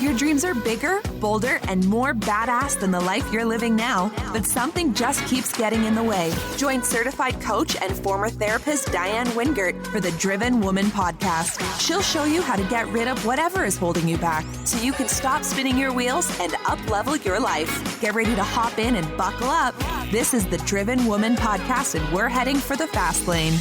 Your dreams are bigger, bolder, and more badass than the life you're living now, but something just keeps getting in the way. Join certified coach and former therapist Diane Wingert for the Driven Woman podcast. She'll show you how to get rid of whatever is holding you back so you can stop spinning your wheels and up-level your life. Get ready to hop in and buckle up. This is the Driven Woman podcast, and we're heading for the fast lane.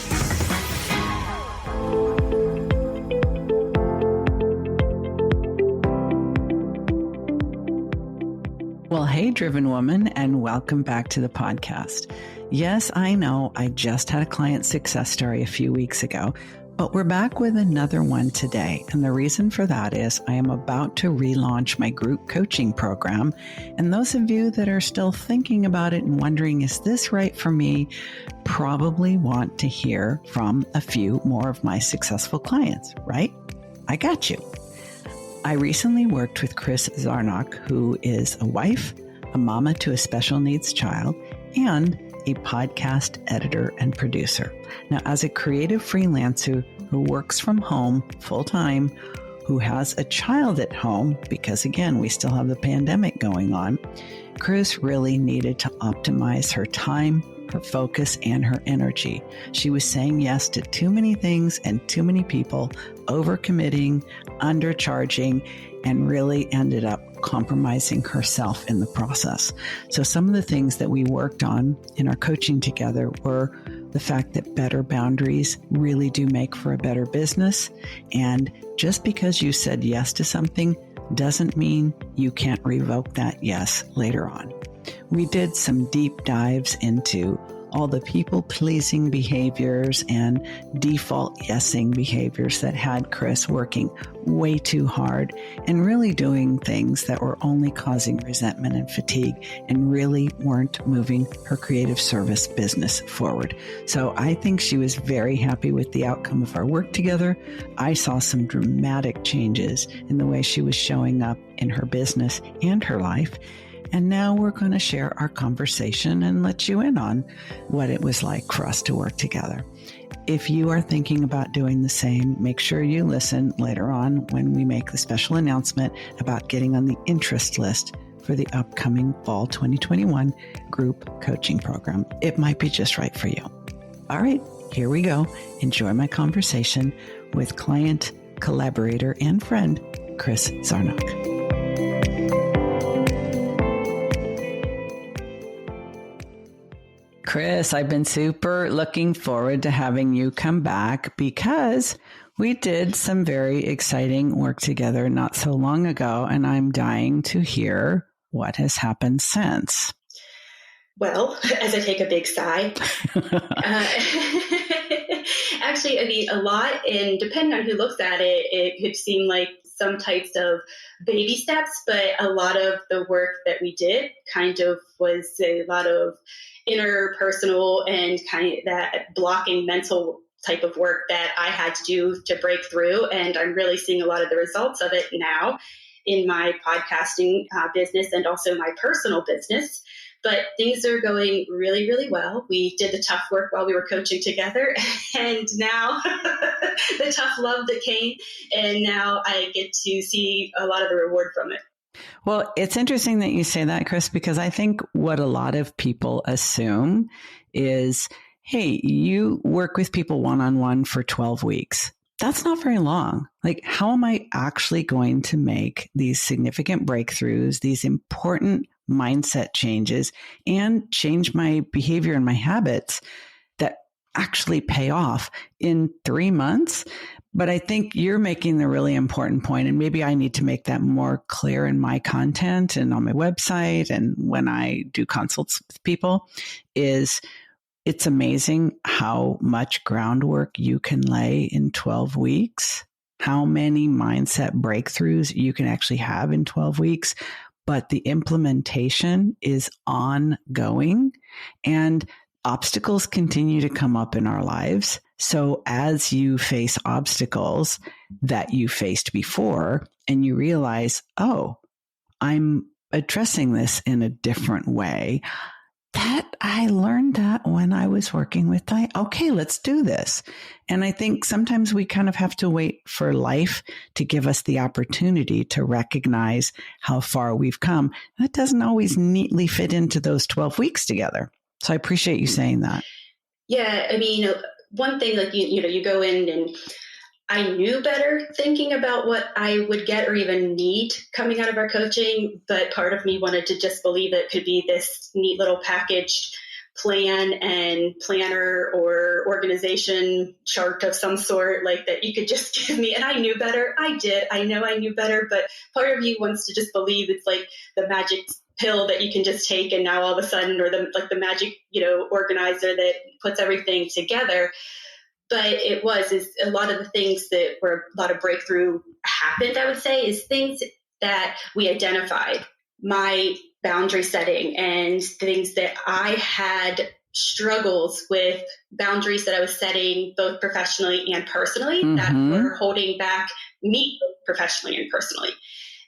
Well, hey, Driven Woman, and welcome back to the podcast. Yes, I know I just had a client success story a few weeks ago, but we're back with another one today. And the reason for that is I am about to relaunch my group coaching program. And those of you that are still thinking about it and wondering, is this right for me? Probably want to hear from a few more of my successful clients, right? I got you. I recently worked with Kris Zarnoch, who is a wife, a mama to a special needs child, and a podcast editor and producer. Now, as a creative freelancer who works from home full-time, who has a child at home, because again, we still have the pandemic going on, Kris really needed to optimize her time, her focus, and her energy. She was saying yes to too many things and too many people, overcommitting, undercharging, and really ended up compromising herself in the process. So some of the things that we worked on in our coaching together were the fact that better boundaries really do make for a better business. And just because you said yes to something doesn't mean you can't revoke that yes later on. We did some deep dives into all the people-pleasing behaviors and default yesing behaviors that had Kris working way too hard and really doing things that were only causing resentment and fatigue and really weren't moving her creative service business forward. So I think she was very happy with the outcome of our work together. I saw some dramatic changes in the way she was showing up in her business and her life. And now we're going to share our conversation and let you in on what it was like for us to work together. If you are thinking about doing the same, make sure you listen later on when we make the special announcement about getting on the interest list for the upcoming Fall 2021 group coaching program. It might be just right for you. All right, here we go. Enjoy my conversation with client, collaborator, and friend, Kris Zarnoch. Kris, I've been super looking forward to having you come back because we did some very exciting work together not so long ago, and I'm dying to hear what has happened since. Well, as I take a big sigh, actually, I mean, a lot, and depending on who looks at it, it could seem like some types of baby steps, but a lot of the work that we did kind of was a lot of interpersonal and kind of that blocking mental type of work that I had to do to break through. And I'm really seeing a lot of the results of it now in my podcasting business and also my personal business. But things are going really, really well. We did the tough work while we were coaching together, and now the tough love that came, and now I get to see a lot of the reward from it. Well, it's interesting that you say that, Kris, because I think what a lot of people assume is, hey, you work with people one-on-one for 12 weeks. That's not very long. Like, how am I actually going to make these significant breakthroughs, these important mindset changes, and change my behavior and my habits that actually pay off in 3 months? But I think you're making the really important point, and maybe I need to make that more clear in my content and on my website and when I do consults with people, is it's amazing how much groundwork you can lay in 12 weeks, how many mindset breakthroughs you can actually have in 12 weeks, but the implementation is ongoing and obstacles continue to come up in our lives. So as you face obstacles that you faced before and you realize, oh, I'm addressing this in a different way, I learned that when I was working with Diane. Okay, let's do this. And I think sometimes we kind of have to wait for life to give us the opportunity to recognize how far we've come. That doesn't always neatly fit into those 12 weeks together. So I appreciate you saying that. Yeah. I mean, one thing, like, you go in, and I knew better thinking about what I would get or even need coming out of our coaching, but part of me wanted to just believe it could be this neat little packaged plan and planner or organization chart of some sort, like that you could just give me. And I knew better. I did. I know I knew better, but part of you wants to just believe it's like the magic pill that you can just take and now all of a sudden, or the magic, organizer that puts everything together. But is a lot of the things that were a lot of breakthrough happened, I would say, is things that we identified, my boundary setting and things that I had struggles with, boundaries that I was setting both professionally and personally that were holding back me professionally and personally.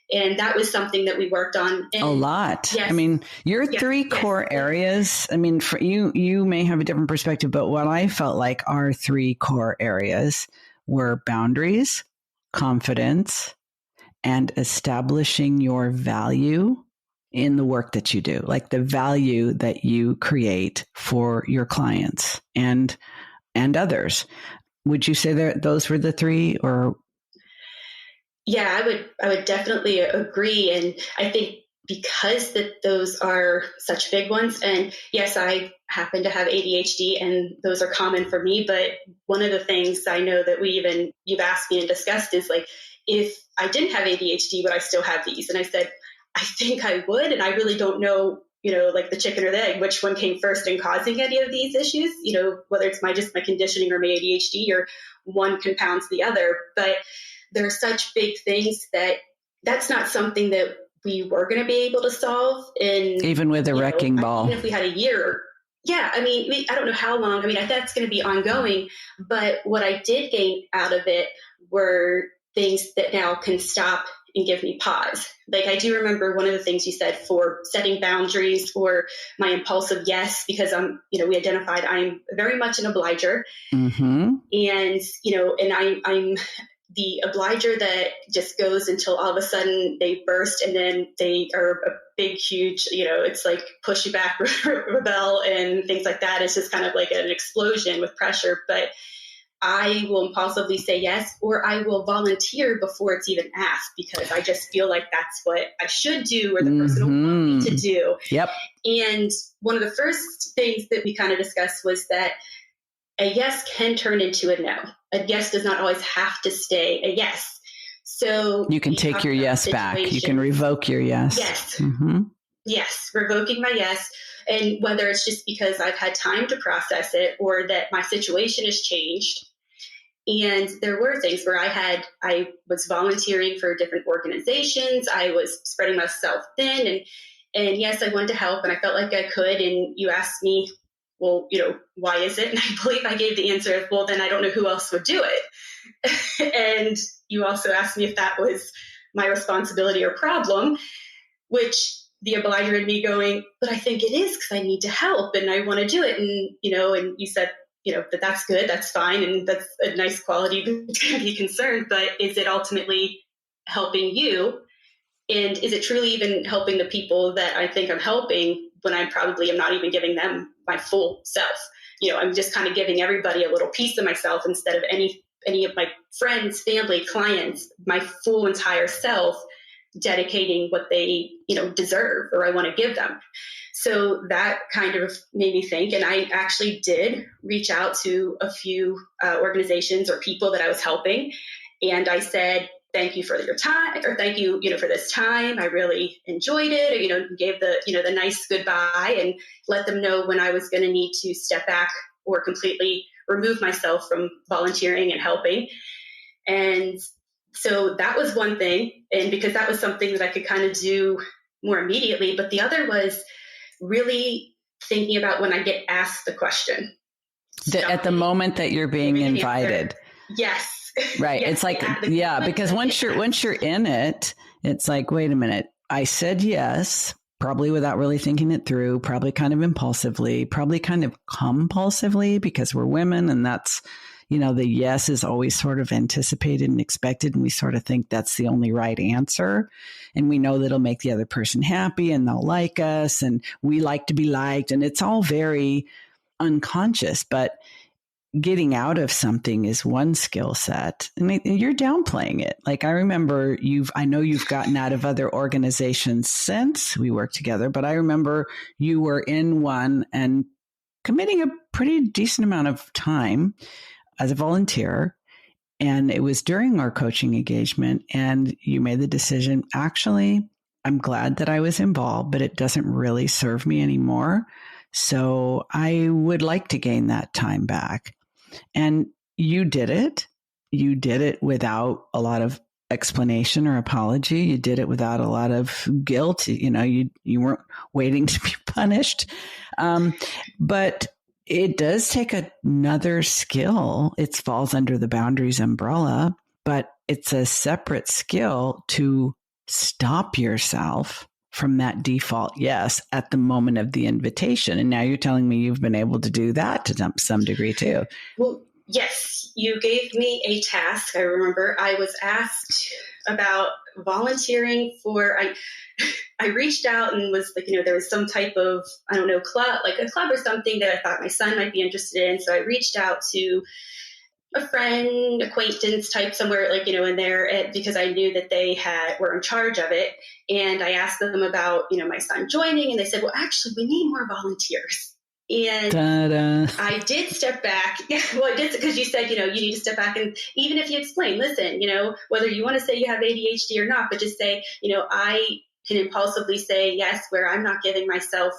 And that was something that we worked on. And a lot. Yes, I mean, your three core areas, I mean, for you may have a different perspective, but what I felt like our three core areas were boundaries, confidence, and establishing your value in the work that you do, like the value that you create for your clients and others. Would you say that those were the three, or? Yeah, I would definitely agree. And I think because those are such big ones, and yes, I happen to have ADHD and those are common for me. But one of the things I know that you've asked me and discussed is like, if I didn't have ADHD, would I still have these? And I said, I think I would. And I really don't know, like the chicken or the egg, which one came first in causing any of these issues, whether it's my conditioning or my ADHD, or one compounds the other. But there are such big things that's not something that we were going to be able to solve in even with a wrecking ball. Even if we had a year. Yeah. I mean, I don't know how long. I mean, that's going to be ongoing, but what I did gain out of it were things that now can stop and give me pause. Like, I do remember one of the things you said for setting boundaries or my impulsive yes, because we identified I'm very much an obliger. And, and I'm the obliger that just goes until all of a sudden they burst, and then they are a big, huge, it's like push you back, rebel and things like that. It's just kind of like an explosion with pressure. But I will impulsively say yes, or I will volunteer before it's even asked, because I just feel like that's what I should do, or the person will want me to do. Yep. And one of the first things that we kind of discussed was that a yes can turn into a no. A yes does not always have to stay a yes. So you can take your yes back. You can revoke your yes. Yes. Yes. Revoking my yes. And whether it's just because I've had time to process it, or that my situation has changed. And there were things where I was volunteering for different organizations. I was spreading myself thin, and yes, I wanted to help, and I felt like I could. And you asked me, well, why is it? And I believe I gave the answer of, well, then I don't know who else would do it. And you also asked me if that was my responsibility or problem, which the obliger in me going, but I think it is, because I need to help and I want to do it. And you said, that's good, that's fine. And that's a nice quality to be concerned, but is it ultimately helping you? And is it truly even helping the people that I think I'm helping, when I probably am not even giving them my full self? I'm just kind of giving everybody a little piece of myself instead of any of my friends, family, clients, my full entire self, dedicating what they, deserve or I want to give them. So that kind of made me think. And I actually did reach out to a few organizations or people that I was helping. And I said, thank you for your time, or thank you, for this time. I really enjoyed it. Or, gave the nice goodbye, and let them know when I was going to need to step back or completely remove myself from volunteering and helping. And so that was one thing. And because that was something that I could kind of do more immediately. But the other was really thinking about when I get asked the question. At the moment that you're being invited. Yes. Right. Yes, it's like, because once you're in it, it's like, wait a minute, I said yes, probably without really thinking it through, probably kind of impulsively, probably kind of compulsively because we're women and that's, the yes is always sort of anticipated and expected. And we sort of think that's the only right answer. And we know that it'll make the other person happy and they'll like us and we like to be liked. And it's all very unconscious, but getting out of something is one skill set and you're downplaying it. Like I remember I know you've gotten out of other organizations since we worked together, but I remember you were in one and committing a pretty decent amount of time as a volunteer. And it was during our coaching engagement and you made the decision, actually, I'm glad that I was involved, but it doesn't really serve me anymore. So I would like to gain that time back. And you did it. You did it without a lot of explanation or apology. You did it without a lot of guilt. You weren't waiting to be punished. But it does take another skill. It falls under the boundaries umbrella, but it's a separate skill to stop yourself from that default yes at the moment of the invitation. And now you're telling me you've been able to do that to some degree too. Well, yes, you gave me a task. I remember I was asked about volunteering for, I reached out and was like, there was some type of, club, like a club or something that I thought my son might be interested in. So I reached out to a friend, acquaintance type somewhere, in there, because I knew that they were in charge of it. And I asked them about, my son joining, and they said, well, actually, we need more volunteers. And Ta-da. I did step back. Well, I did, because you said, you need to step back. And even if you explain, listen, whether you want to say you have ADHD or not, but just say, I can impulsively say yes, where I'm not giving myself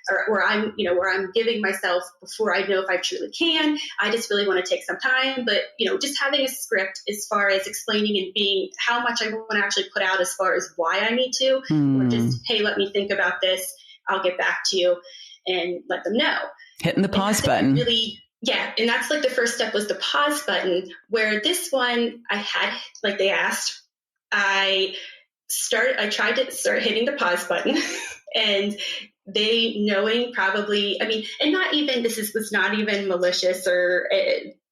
or where I'm giving myself before I know if I truly can. I just really want to take some time, but, just having a script as far as explaining and being how much I want to actually put out as far as why I need to, or just, hey, let me think about this. I'll get back to you and let them know. Hitting the pause button. Really, yeah. And that's like the first step was the pause button, where this one I had, like they asked, I tried to start hitting the pause button and they knowing probably, and not even, was not even malicious or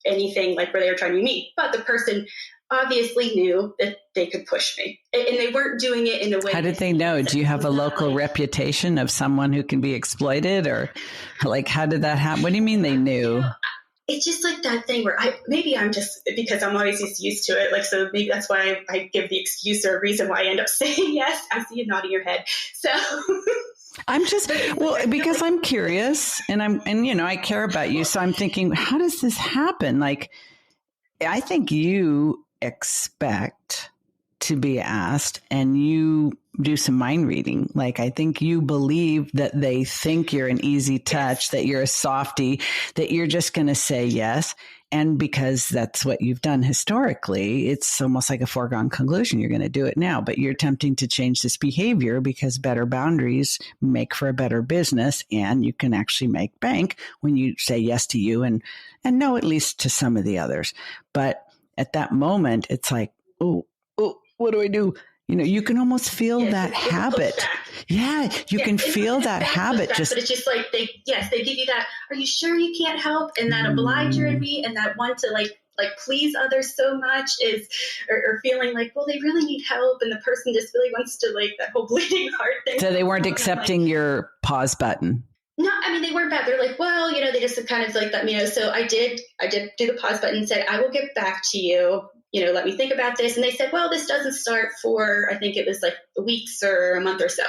anything like where they were trying to be mean, but the person obviously knew that they could push me and they weren't doing it in a way. How did they know? Do you have a local reputation of someone who can be exploited, or like, how did that happen? What do you mean they knew? It's just like that thing where maybe I'm just, because I'm always just used to it. Like, so maybe that's why I give the excuse or reason why I end up saying yes. I see you nodding your head. So I'm just, because I'm curious and I care about you. So I'm thinking, how does this happen? Like, I think you expect to be asked and you do some mind reading. Like, I think you believe that they think you're an easy touch, that you're a softie, that you're just going to say yes. And because that's what you've done historically, it's almost like a foregone conclusion. You're going to do it now, but you're attempting to change this behavior because better boundaries make for a better business. And you can actually make bank when you say yes to you and no, at least to some of the others. But at that moment, it's like, oh, what do I do? You can almost feel that habit. Yeah, you can feel that habit. But it's just like they give you that, are you sure you can't help? And that obliger in me and that want to like please others so much is, or feeling like, well, they really need help. And the person just really wants to, like, that whole bleeding heart thing. So they weren't accepting your pause button. No, they weren't bad. They're like, well, they just kind of like let me know. So I did do the pause button and said, I will get back to you. Let me think about this. And they said, well, this doesn't start for, I think it was like weeks or a month or so.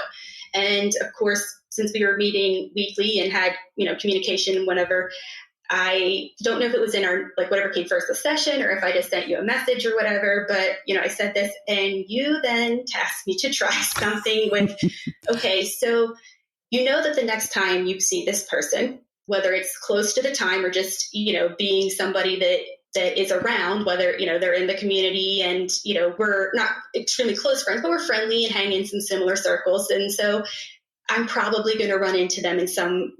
And of course, since we were meeting weekly and had, communication and whatever, I don't know if it was in our, like, whatever came first, the session, or if I just sent you a message or whatever, but, I said this and you then tasked me to try something with, okay, so that the next time you see this person, whether it's close to the time or just, being somebody that is around, whether, they're in the community and, we're not extremely close friends, but we're friendly and hang in some similar circles. And so I'm probably going to run into them in some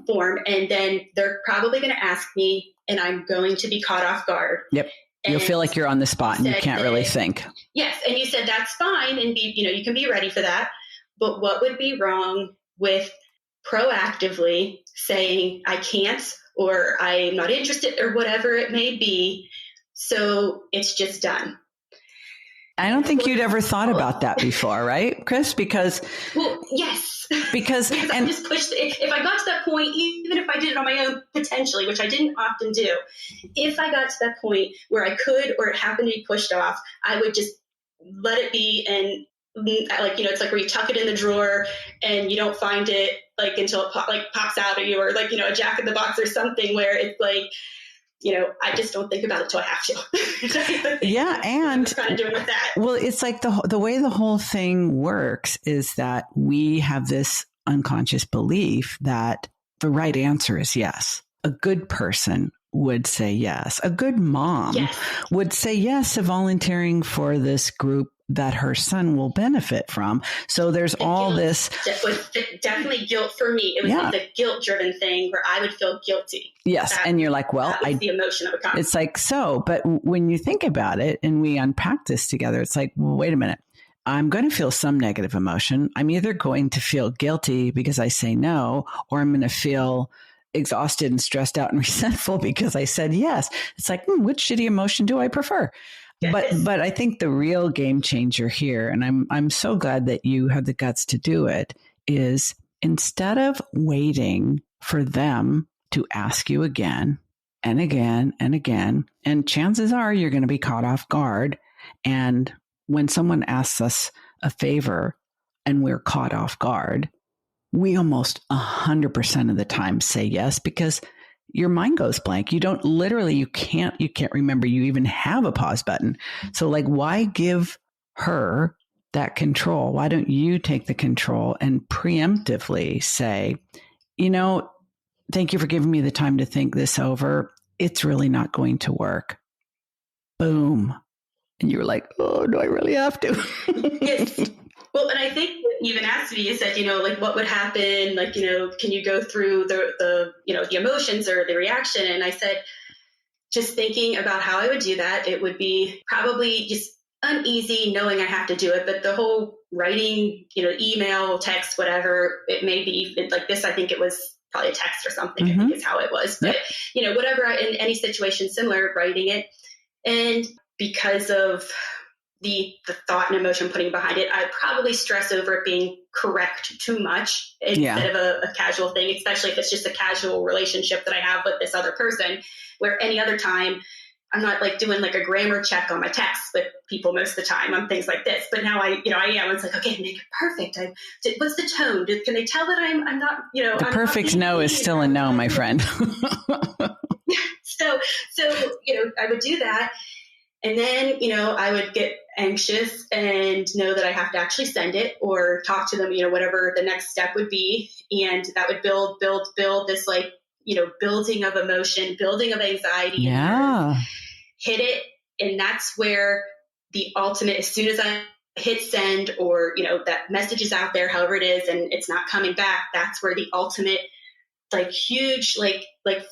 form. And then they're probably going to ask me and I'm going to be caught off guard. Yep. You'll feel like you're on the spot and you can't really think. Yes. And you said, that's fine. And you can be ready for that. but what would be wrong with proactively saying, I can't, or I'm not interested, or whatever it may be, so it's just done. I don't think you'd ever thought about that before, right, Kris? Because yes, because I just pushed. If I got to that point, even if I did it on my own, potentially, which I didn't often do, if I got to that point where I could, or it happened to be pushed off, I would just let it be. And it's like where you tuck it in the drawer and you don't find it until it pops out at you, or a Jack in the Box or something, where it's like, I just don't think about it till I have to. Yeah. And kind of doing with that. Well, it's like the way the whole thing works is that we have this unconscious belief that the right answer is yes. A good person would say yes. A good mom would say yes to volunteering for this group that her son will benefit from. So there's this. It was definitely guilt for me. It was like a guilt-driven thing where I would feel guilty. Yes. And you're like, well, the emotion of a conflict. It's like, but when you think about it and we unpack this together, it's like, well, wait a minute. I'm going to feel some negative emotion. I'm either going to feel guilty because I say no, or I'm going to feel exhausted and stressed out and resentful because I said yes. It's like, which shitty emotion do I prefer? Yes. But I think the real game changer here, and I'm so glad that you have the guts to do it, is instead of waiting for them to ask you again and again and again, and chances are you're going to be caught off guard. And when someone asks us a favor and we're caught off guard, we almost 100% of the time say yes, because your mind goes blank. You can't remember you even have a pause button. So why give her that control? Why don't you take the control and preemptively say, thank you for giving me the time to think this over. It's really not going to work. Boom. And you were like, oh, do I really have to? Yes. Well, and I think you even asked me, you said, what would happen? Can you go through the emotions or the reaction? And I said, just thinking about how I would do that, it would be probably just uneasy knowing I have to do it. But the whole writing, email, text, whatever it may be, like this, I think it was probably a text or something, I think is how it was. But, whatever, in any situation similar, writing it. And because of the thought and emotion putting behind it, I'd probably stress over it being correct too much instead of a casual thing, especially if it's just a casual relationship that I have with this other person, where any other time I'm not doing a grammar check on my texts with people most of the time on things like this. But now I am. It's like, okay, make it perfect. What's the tone? Can they tell that I'm not, The perfect no is still a no, my friend. So, I would do that. And then, I would get anxious and know that I have to actually send it or talk to them, whatever the next step would be. And that would build this building of emotion, building of anxiety. Yeah. Hit it. And that's where the ultimate, as soon as I hit send or, that message is out there, however it is, and it's not coming back, that's where the ultimate, huge,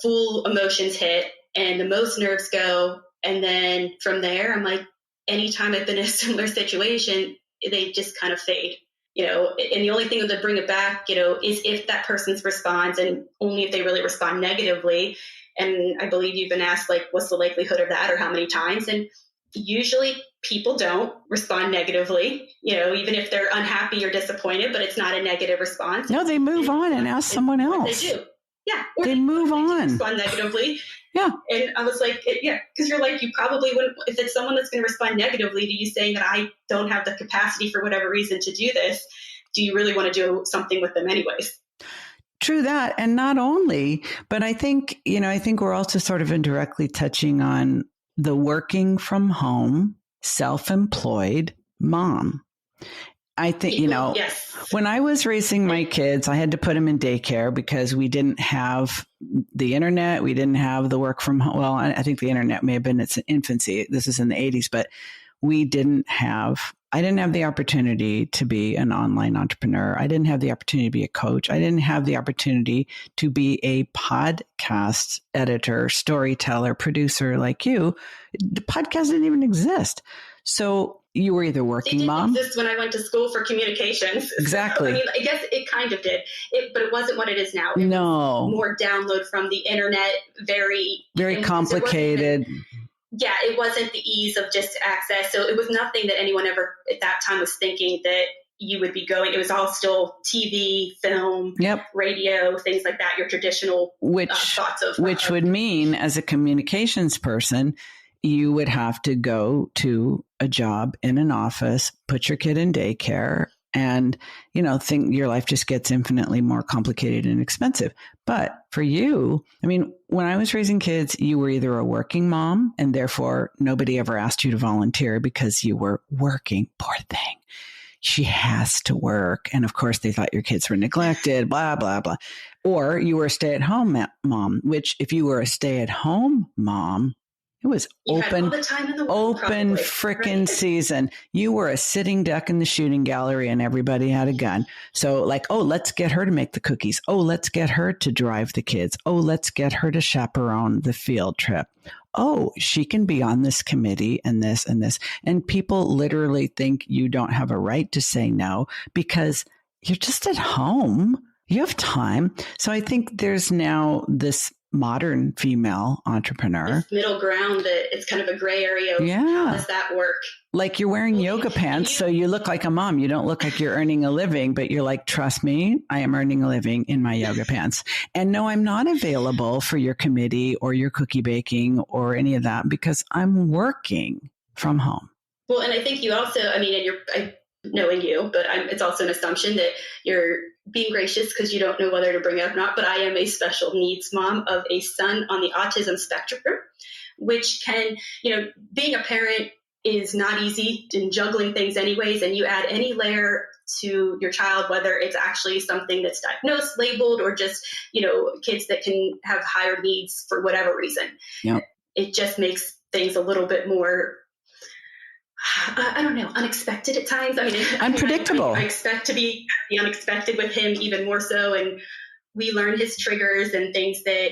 full emotions hit and the most nerves go. And then from there, I'm like, anytime I've been in a similar situation, they just kind of fade, and the only thing that bring it back, is if that person responds, and only if they really respond negatively. And I believe you've been asked, what's the likelihood of that or how many times? And usually people don't respond negatively, even if they're unhappy or disdisappointed, but it's not a negative response. No, they move on and ask someone else. They do. Yeah. Or they move on. Respond negatively. Yeah. And I was like, because you're you probably wouldn't, if it's someone that's going to respond negatively to you saying that I don't have the capacity for whatever reason to do this, do you really want to do something with them anyways? True that. And not only, but I think we're also sort of indirectly touching on the working from home, self-employed mom. I think, yes. When I was raising my kids, I had to put them in daycare because we didn't have the internet. We didn't have the work from home. Well, I think the internet may have been its infancy. This is in the 80s, but I didn't have the opportunity to be an online entrepreneur. I didn't have the opportunity to be a coach. I didn't have the opportunity to be a podcast editor, storyteller, producer like you. The podcast didn't even exist. So you were either working mom. It didn't exist when I went to school for communications. Exactly. So, I mean, I guess it kind of did, but it wasn't what it is now. It was more download from the internet, very complicated. It wasn't the ease of just access. So it was nothing that anyone ever at that time was thinking that you would be going. It was all still TV, film, radio, things like that, your traditional thoughts of. Which would mean, as a communications person, you would have to go to a job in an office, put your kid in daycare, and, think your life just gets infinitely more complicated and expensive. But for you, I mean, when I was raising kids, you were either a working mom, and therefore nobody ever asked you to volunteer because you were working. Poor thing. She has to work. And of course, they thought your kids were neglected, blah, blah, blah. Or you were a stay-at-home mom, which if you were a stay-at-home mom, it was open frickin' season. You were a sitting duck in the shooting gallery and everybody had a gun. So let's get her to make the cookies. Oh, let's get her to drive the kids. Oh, let's get her to chaperone the field trip. Oh, she can be on this committee and this and this. And people literally think you don't have a right to say no because you're just at home. You have time. So I think there's now this modern female entrepreneur. This middle ground that it's kind of a gray area. How does that work? Like you're wearing yoga pants, so you look like a mom. You don't look like you're earning a living, but you're like, trust me, I am earning a living in my yoga pants. And no, I'm not available for your committee or your cookie baking or any of that because I'm working from home. Well, and I think you also, knowing you, but it's also an assumption that you're being gracious because you don't know whether to bring it up or not. But I am a special needs mom of a son on the autism spectrum, which can, being a parent is not easy in juggling things anyways. And you add any layer to your child, whether it's actually something that's diagnosed, labeled, or just, kids that can have higher needs for whatever reason. Yep. It just makes things a little bit more, I don't know, unexpected at times. Unpredictable. I expect to be the unexpected with him even more so. And we learn his triggers and things that,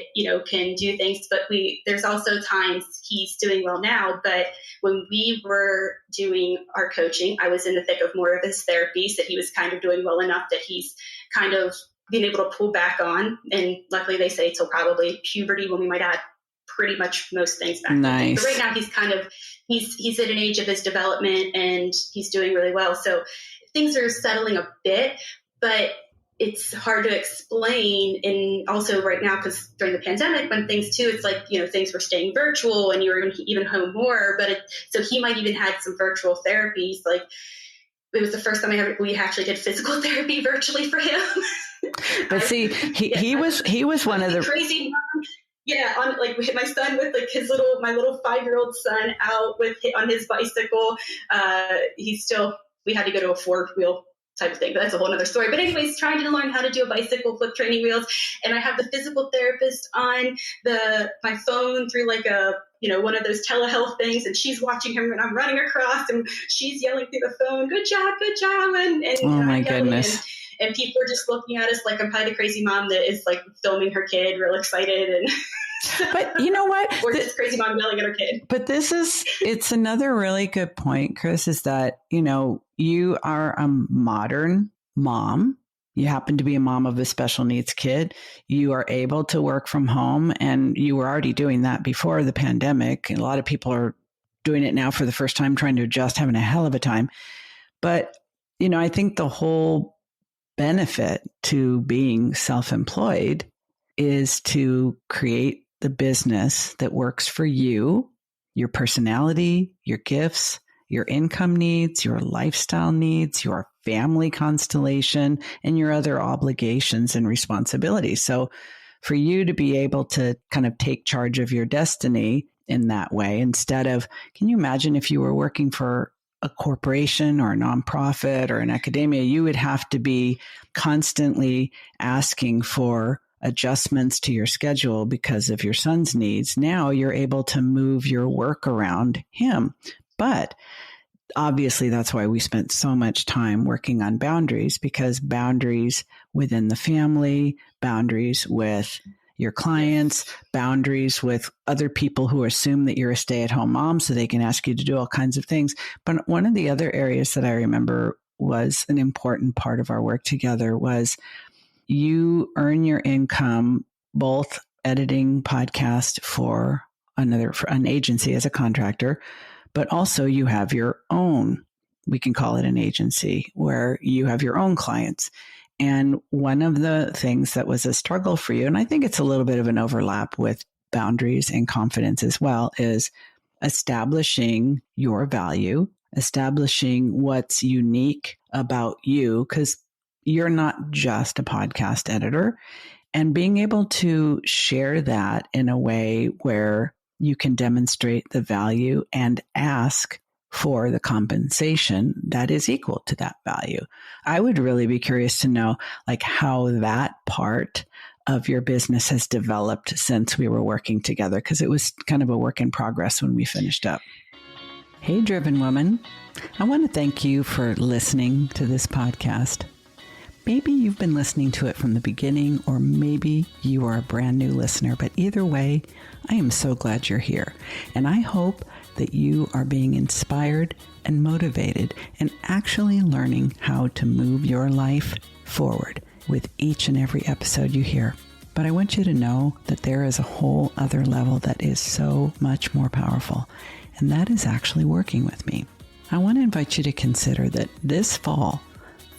can do things. But there's also times he's doing well now. But when we were doing our coaching, I was in the thick of more of his therapies that he was kind of doing well enough that he's kind of being able to pull back on. And luckily they say till probably puberty when we might add pretty much most things back. Nice. But right now he's at an age of his development and he's doing really well. So things are settling a bit, but it's hard to explain. And also right now, because during the pandemic, when things too, it's like, things were staying virtual and you were even home more, so he might even had some virtual therapies. Like it was the first time we actually did physical therapy virtually for him. But see, he was one of the crazy mom. Yeah, on my son with my little 5-year-old son out on his bicycle. We had to go to a 4-wheel type of thing, but that's a whole other story. But anyways, trying to learn how to do a bicycle with training wheels, and I have the physical therapist on my phone through one of those telehealth things, and she's watching him, and I'm running across, and she's yelling through the phone, "Good job!" And oh my goodness. And people are just looking at us like I'm probably the crazy mom that is like filming her kid real excited. And but you know what? Or just crazy mom yelling at her kid. But it's another really good point, Kris, is that, you are a modern mom. You happen to be a mom of a special needs kid. You are able to work from home, and you were already doing that before the pandemic. And a lot of people are doing it now for the first time, trying to adjust, having a hell of a time. But, I think the whole benefit to being self-employed is to create the business that works for you, your personality, your gifts, your income needs, your lifestyle needs, your family constellation, and your other obligations and responsibilities. So for you to be able to kind of take charge of your destiny in that way, instead of, can you imagine if you were working for a corporation or a nonprofit or an academia, you would have to be constantly asking for adjustments to your schedule because of your son's needs. Now you're able to move your work around him. But obviously that's why we spent so much time working on boundaries, because boundaries within the family, boundaries with, your clients, boundaries with other people who assume that you're a stay-at-home mom so they can ask you to do all kinds of things. But one of the other areas that I remember was an important part of our work together was you earn your income both editing podcast for an agency as a contractor, but also you have your own, we can call it an agency, where you have your own clients. And one of the things that was a struggle for you, and I think it's a little bit of an overlap with boundaries and confidence as well, is establishing your value, establishing what's unique about you, because you're not just a podcast editor, and being able to share that in a way where you can demonstrate the value and ask for the compensation that is equal to that value. I would really be curious to know like how that part of your business has developed since we were working together, because it was kind of a work in progress when we finished up. Hey, Driven Woman. I want to thank you for listening to this podcast. Maybe you've been listening to it from the beginning, or maybe you are a brand new listener, but either way, I am so glad you're here. And I hope that you are being inspired and motivated and actually learning how to move your life forward with each and every episode you hear. But I want you to know that there is a whole other level that is so much more powerful, and that is actually working with me. I want to invite you to consider that this fall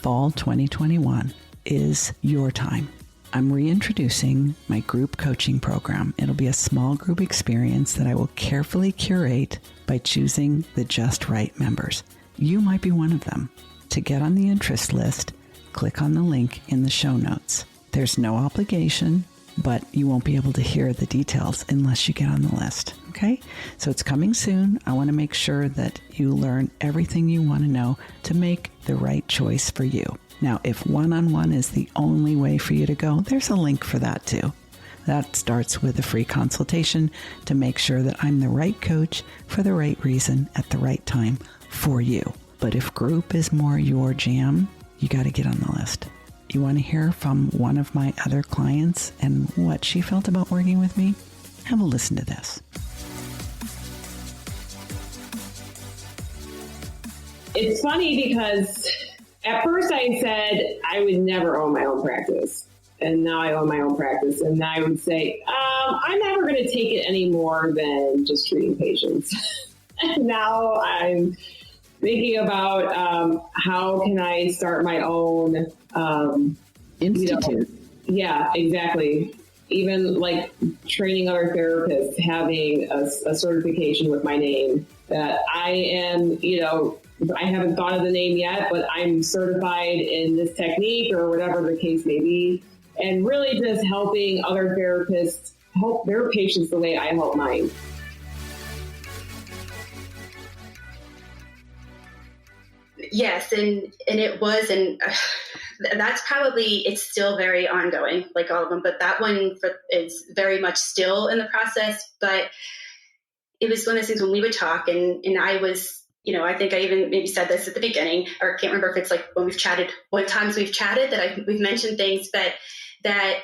2021, is your time. I'm reintroducing my group coaching program. It'll be a small group experience that I will carefully curate by choosing the just right members. You might be one of them. To get on the interest list, click on the link in the show notes. There's no obligation, but you won't be able to hear the details unless you get on the list. Okay? So it's coming soon. I want to make sure that you learn everything you want to know to make the right choice for you. Now, if one-on-one is the only way for you to go, there's a link for that too. That starts with a free consultation to make sure that I'm the right coach for the right reason at the right time for you. But if group is more your jam, you got to get on the list. You want to hear from one of my other clients and what she felt about working with me? Have a listen to this. It's funny because at first I said I would never own my own practice. And now I own my own practice. And I would say, I'm never going to take it any more than just treating patients. And now I'm thinking about how can I start my own institute. Yeah, exactly. Even like training other therapists, having a certification with my name that I am, I haven't thought of the name yet, but I'm certified in this technique or whatever the case may be. And really just helping other therapists help their patients the way I help mine. Yes, and it was, and that's probably, it's still very ongoing, like all of them, but that one is very much still in the process. But it was one of those things when we would talk, and I was, I think I even maybe said this at the beginning, or I can't remember if it's like when we've chatted, what times we've chatted that we've mentioned things, but that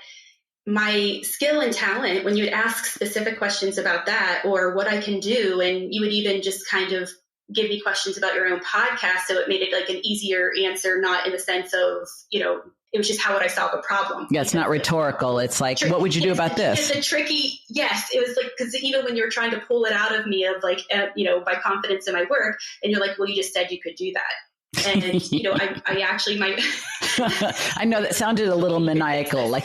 my skill and talent, when you would ask specific questions about that or what I can do, and you would even just kind of give me questions about your own podcast. So it made it like an easier answer, not in the sense of, it was just how would I solve a problem? Yeah, it's not rhetorical. It's like, what would you do about this? It's a tricky, yes. It was like, because even when you're trying to pull it out of me of like, by confidence in my work, and you're like, well, you just said you could do that. And, I actually might. I know that sounded a little maniacal, like,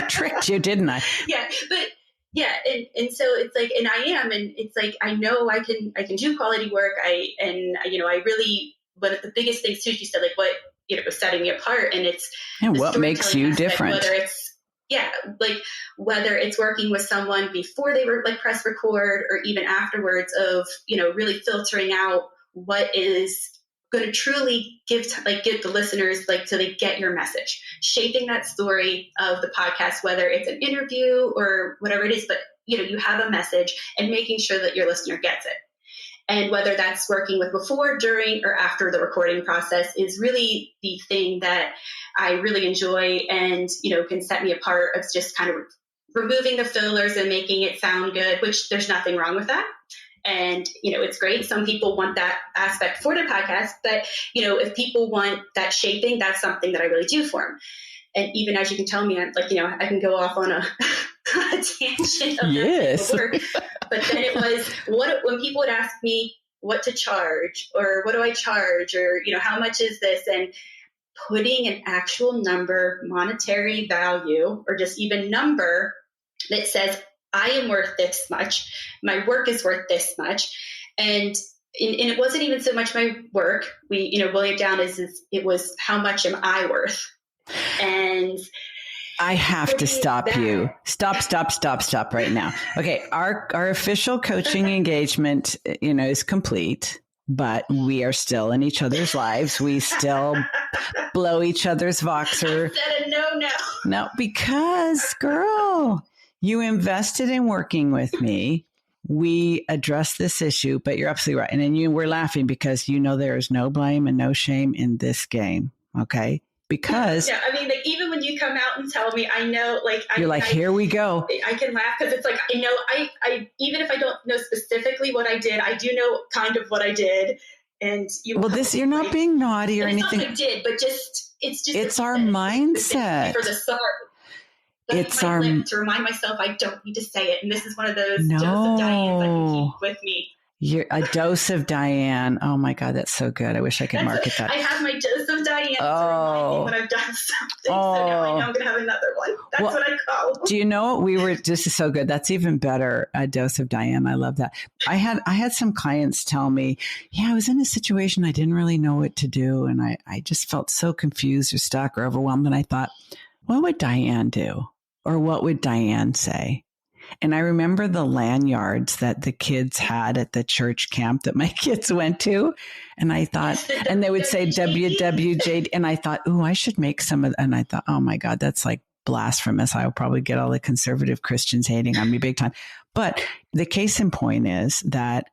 tricked you, didn't I? Yeah, but yeah. And so it's like, and I am, and it's like, I know I can do quality work. I really, one of the biggest things too, you said, like what, was setting me apart, and it's, and what makes you aspect, different, whether it's working with someone before they were like press record or even afterwards of, really filtering out what is going to truly give the listeners, so they get your message, shaping that story of the podcast, whether it's an interview or whatever it is, but you have a message and making sure that your listener gets it. And whether that's working with before, during, or after the recording process is really the thing that I really enjoy and, can set me apart. Of just kind of removing the fillers and making it sound good, which there's nothing wrong with that. And, it's great. Some people want that aspect for their podcast, but, if people want that shaping, that's something that I really do for them. And even as you can tell me, I'm like, I can go off on a tangent of yes. that work. But then it was when people would ask me what to charge, or what do I charge, or, how much is this? And putting an actual number, monetary value, or just even number that says, I am worth this much. My work is worth this much. And it wasn't even so much my work. We, boil it down as it was, how much am I worth? And I have to stop you. Stop right now. Okay. Our official coaching engagement, is complete, but we are still in each other's lives. We still blow each other's Voxer. I said a no. No, because girl, you invested in working with me. We addressed this issue, but you're absolutely right. And then we're laughing because there is no blame and no shame in this game. Okay. Because yeah, I mean, like, even when you come out and tell me, I know, like, here we go. I can laugh because it's like, I even if I don't know specifically what I did, I do know kind of what I did. And you're not being naughty or anything. Not what I did, but it's our mindset. For the start. It's our to remind myself I don't need to say it. And this is one of those dose of Diane's I can keep with me. You're a dose of Diane. Oh my God, that's so good. I wish I could market that. I have my dose of Diane to remind me when I've done something. So now I know I'm going to have another one. That's what I call. Do you know what this is so good. That's even better. A dose of Diane. I love that. I had some clients tell me, I was in a situation I didn't really know what to do. And I just felt so confused or stuck or overwhelmed. And I thought, what would Diane do? Or what would Diane say? And I remember the lanyards that the kids had at the church camp that my kids went to. And I thought, and they would say WWJ. And I thought, I should make some of, and I thought, oh my God, that's like blasphemous. I'll probably get all the conservative Christians hating on me big time. But the case in point is that,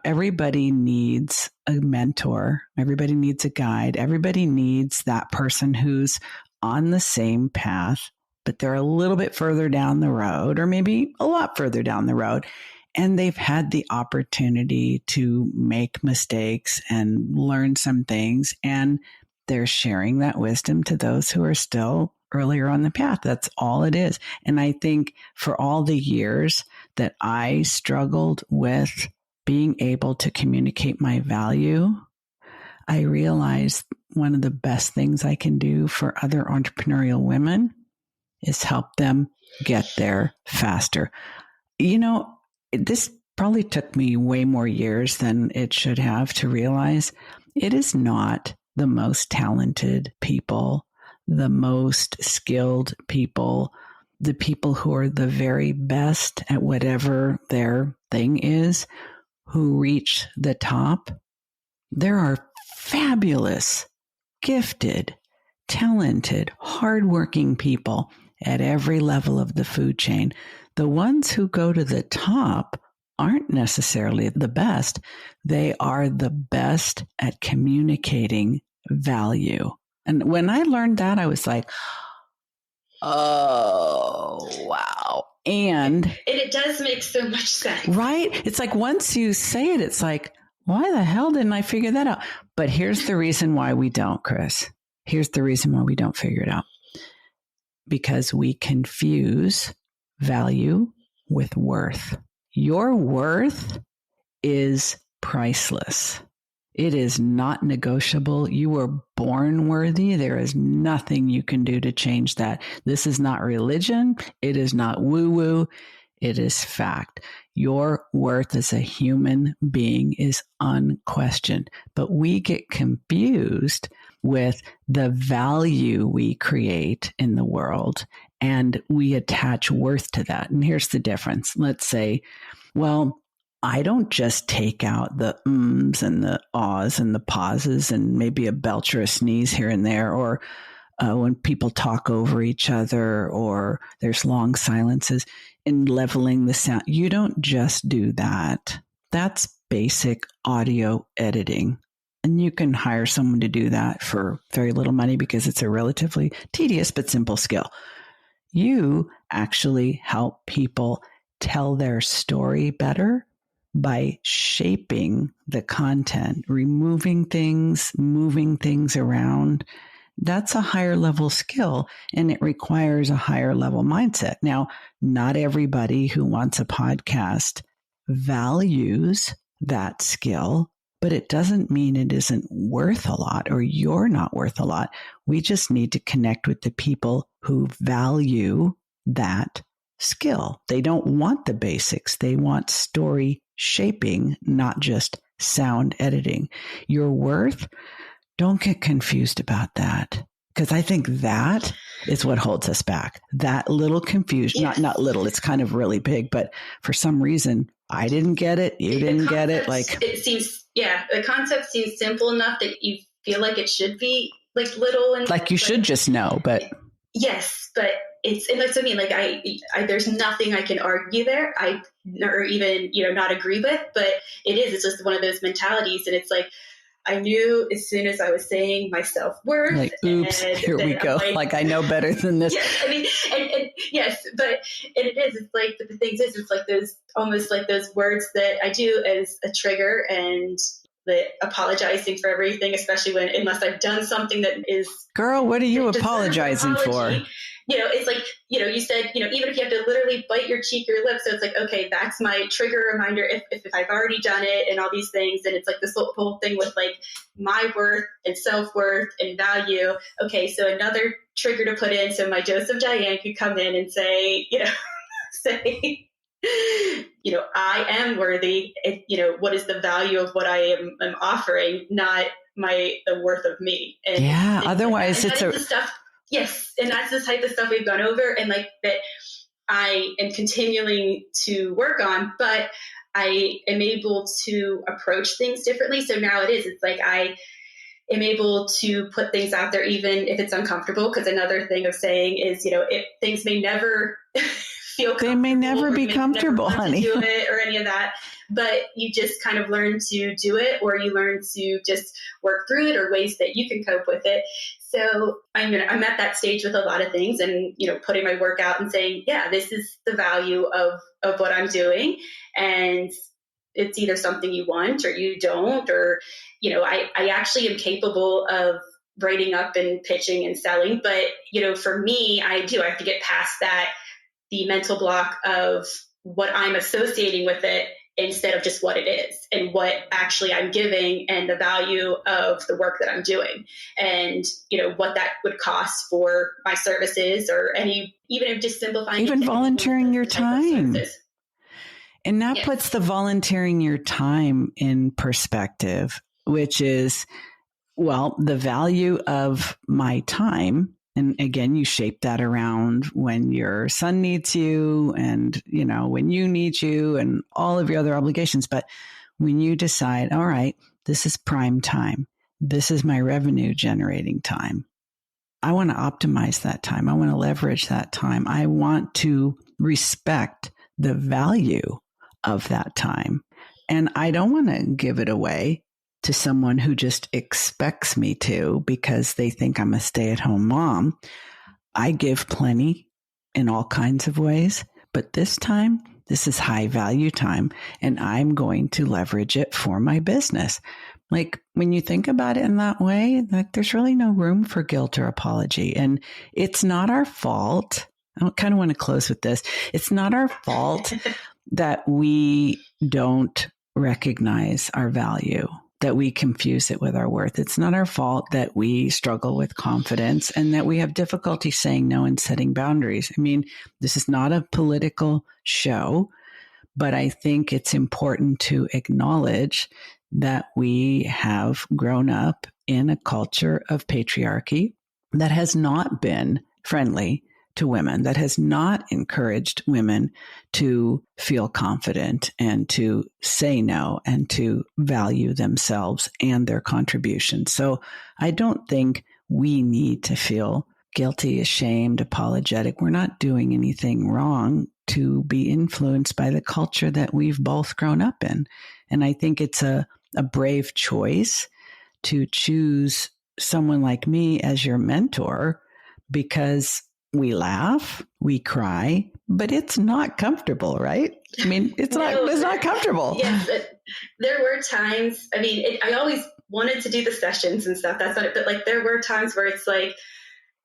everybody needs a mentor. Everybody needs a guide. Everybody needs that person who's on the same path, but they're a little bit further down the road, or maybe a lot further down the road. And they've had the opportunity to make mistakes and learn some things. And they're sharing that wisdom to those who are still earlier on the path. That's all it is. And I think for all the years that I struggled with being able to communicate my value, I realized one of the best things I can do for other entrepreneurial women is help them get there faster. This probably took me way more years than it should have to realize it is not the most talented people, the most skilled people, the people who are the very best at whatever their thing is, who reach the top. There are fabulous, gifted, talented, hardworking people at every level of the food chain. The ones who go to the top aren't necessarily the best. They are the best at communicating value. And when I learned that, I was like, oh, wow. And it does make so much sense. Right? It's like once you say it, it's like, why the hell didn't I figure that out? But here's the reason why we don't, Kris. Here's the reason why we don't figure it out. Because we confuse value with worth. Your worth is priceless. It is not negotiable. You were born worthy. There is nothing you can do to change that. This is not religion. It is not woo-woo. It is fact. Your worth as a human being is unquestioned. But we get confused with the value we create in the world, and we attach worth to that. And here's the difference. Let's say, well, I don't just take out the ums and the ahs and the pauses and maybe a belch or a sneeze here and there, or when people talk over each other, or there's long silences and leveling the sound. You don't just do that. That's basic audio editing. And you can hire someone to do that for very little money because it's a relatively tedious but simple skill. You actually help people tell their story better by shaping the content, removing things, moving things around. That's a higher level skill, and it requires a higher level mindset. Now, not everybody who wants a podcast values that skill, but it doesn't mean it isn't worth a lot or you're not worth a lot. We just need to connect with the people who value that skill. They don't want the basics. They want story shaping, not just sound editing. Your worth, don't get confused about that. Because I think that is what holds us back. That little confusion, not little, it's kind of really big, but for some reason, I didn't get it. You didn't get it. Like, it seems, the concept seems simple enough that you feel like it should be like little and like you should just know, but yes, but and that's what I mean. Like I there's nothing I can argue there. Or even, not agree with, but it's just one of those mentalities. And it's like, I knew as soon as I was saying my self-worth. Like, oops, here we go. Like, I know better than this. Yes, I mean, and yes, but it's like, but the thing is, it's like those, almost like those words that I do as a trigger, and the apologizing for everything, especially unless I've done something that is. Girl, what are you apologizing for? It's like, you said, even if you have to literally bite your cheek or lip. So it's like, okay, that's my trigger reminder if I've already done it and all these things. And it's like this whole thing with like my worth and self-worth and value. Okay, so another trigger to put in. So my dose of Diane could come in and say, say, I am worthy. What is the value of what I am offering, not the worth of me. And otherwise like it's stuff. Yes. And that's the type of stuff we've gone over, and like that I am continuing to work on, but I am able to approach things differently. So now it's like I am able to put things out there, even if it's uncomfortable. Because another thing of saying is, things may never feel comfortable. They may never be comfortable, honey. Do it or any of that. But you just kind of learn to do it, or you learn to just work through it, or ways that you can cope with it. So I'm at that stage with a lot of things, and, putting my work out and saying, this is the value of what I'm doing. And it's either something you want or you don't, or, I actually am capable of writing up and pitching and selling. But, for me, I have to get past that, the mental block of what I'm associating with it, instead of just what it is and what actually I'm giving, and the value of the work that I'm doing, and, what that would cost for my services, or even if just simplifying, even volunteering your time. And that puts the volunteering your time in perspective, which is, the value of my time. And again, you shape that around when your son needs you, and, when you need you, and all of your other obligations. But when you decide, all right, this is prime time, this is my revenue generating time, I want to optimize that time. I want to leverage that time. I want to respect the value of that time. And I don't want to give it away to someone who just expects me to, because they think I'm a stay-at-home mom. I give plenty in all kinds of ways, but this time, this is high value time, and I'm going to leverage it for my business. Like, when you think about it in that way, like, there's really no room for guilt or apology. And it's not our fault. I kind of want to close with this. It's not our fault that we don't recognize our value, that we confuse it with our worth. It's not our fault that we struggle with confidence, and that we have difficulty saying no and setting boundaries. I mean, this is not a political show, but I think it's important to acknowledge that we have grown up in a culture of patriarchy that has not been friendly to women, that has not encouraged women to feel confident and to say no and to value themselves and their contributions. So I don't think we need to feel guilty, ashamed, apologetic. We're not doing anything wrong to be influenced by the culture that we've both grown up in. And I think it's a brave choice to choose someone like me as your mentor, because we laugh, we cry, but it's not comfortable, right? I mean, it's not comfortable. Yes, there were times, I mean, I always wanted to do the sessions and stuff. That's not it. But like, there were times where it's like,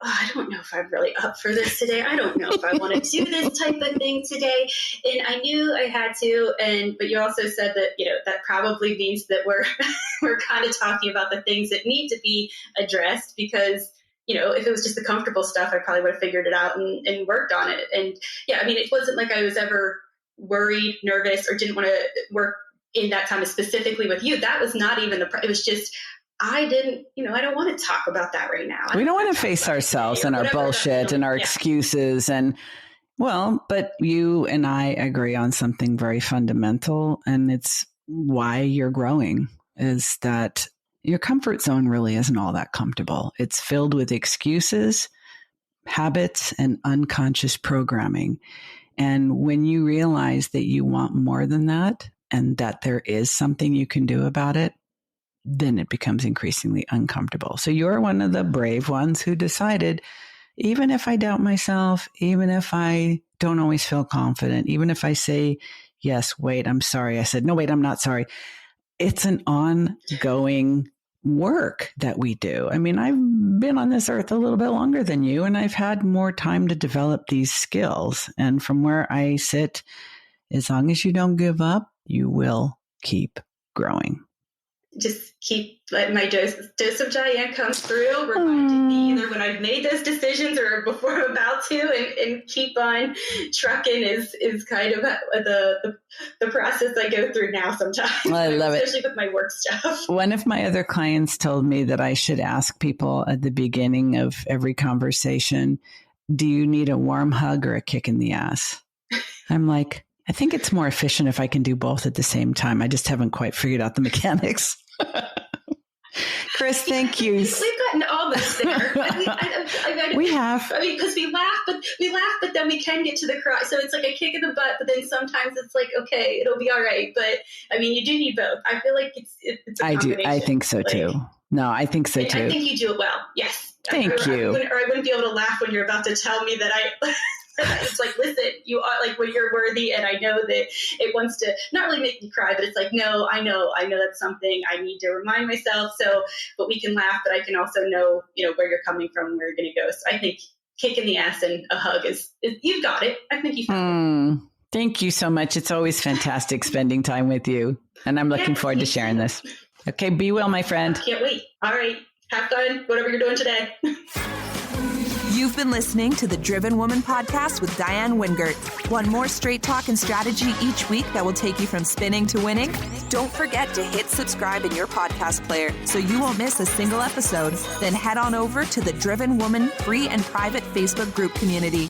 oh, I don't know if I'm really up for this today. I don't know if I want to do this type of thing today. And I knew I had to. But you also said that, that probably means that we're kind of talking about the things that need to be addressed, because, if it was just the comfortable stuff, I probably would have figured it out and worked on it. And yeah, I mean, it wasn't like I was ever worried, nervous, or didn't want to work in that time specifically with you. That was not even it was just, I don't want to talk about that right now. We don't want to face ourselves and our bullshit and our excuses. But you and I agree on something very fundamental, and it's why you're growing, is that your comfort zone really isn't all that comfortable. It's filled with excuses, habits, and unconscious programming. And when you realize that you want more than that, and that there is something you can do about it, then it becomes increasingly uncomfortable. So you're one of the brave ones who decided, even if I doubt myself, even if I don't always feel confident, even if I say, yes, wait, I'm sorry. I said, no, wait, I'm not sorry. It's an ongoing work that we do. I mean, I've been on this earth a little bit longer than you, and I've had more time to develop these skills. And from where I sit, as long as you don't give up, you will keep growing. Just keep letting my dose of Diane come through, reminding me either when I've made those decisions or before I'm about to, and keep on trucking is kind of the process I go through now sometimes. I love it. Especially with my work stuff. One of my other clients told me that I should ask people at the beginning of every conversation, do you need a warm hug or a kick in the ass? I'm like, I think it's more efficient if I can do both at the same time. I just haven't quite figured out the mechanics. Kris, thank you. We've gotten almost there. We have. I mean, because we laugh, but then we can get to the cry. So it's like a kick in the butt, but then sometimes it's like, okay, it'll be all right. But I mean, you do need both. I feel like it's a I do. I think so too. No, I think so too. I think you do it well. Yes. Thank you. I wouldn't be able to laugh when you're about to tell me that it's like, listen, you are like, when you're worthy, and I know that it wants to not really make me cry, but it's like, no, I know that's something I need to remind myself. So, but we can laugh, but I can also know, where you're coming from, where you're going to go. So I think kick in the ass and a hug is you've got it. I think you found it. Thank you so much. It's always fantastic spending time with you, and I'm looking forward to sharing this. Okay, be well, my friend. Can't wait. All right, have fun, whatever you're doing today. You've been listening to the Driven Woman Podcast with Diane Wingert. Want more straight talk and strategy each week that will take you from spinning to winning? Don't forget to hit subscribe in your podcast player so you won't miss a single episode. Then head on over to the Driven Woman free and private Facebook group community.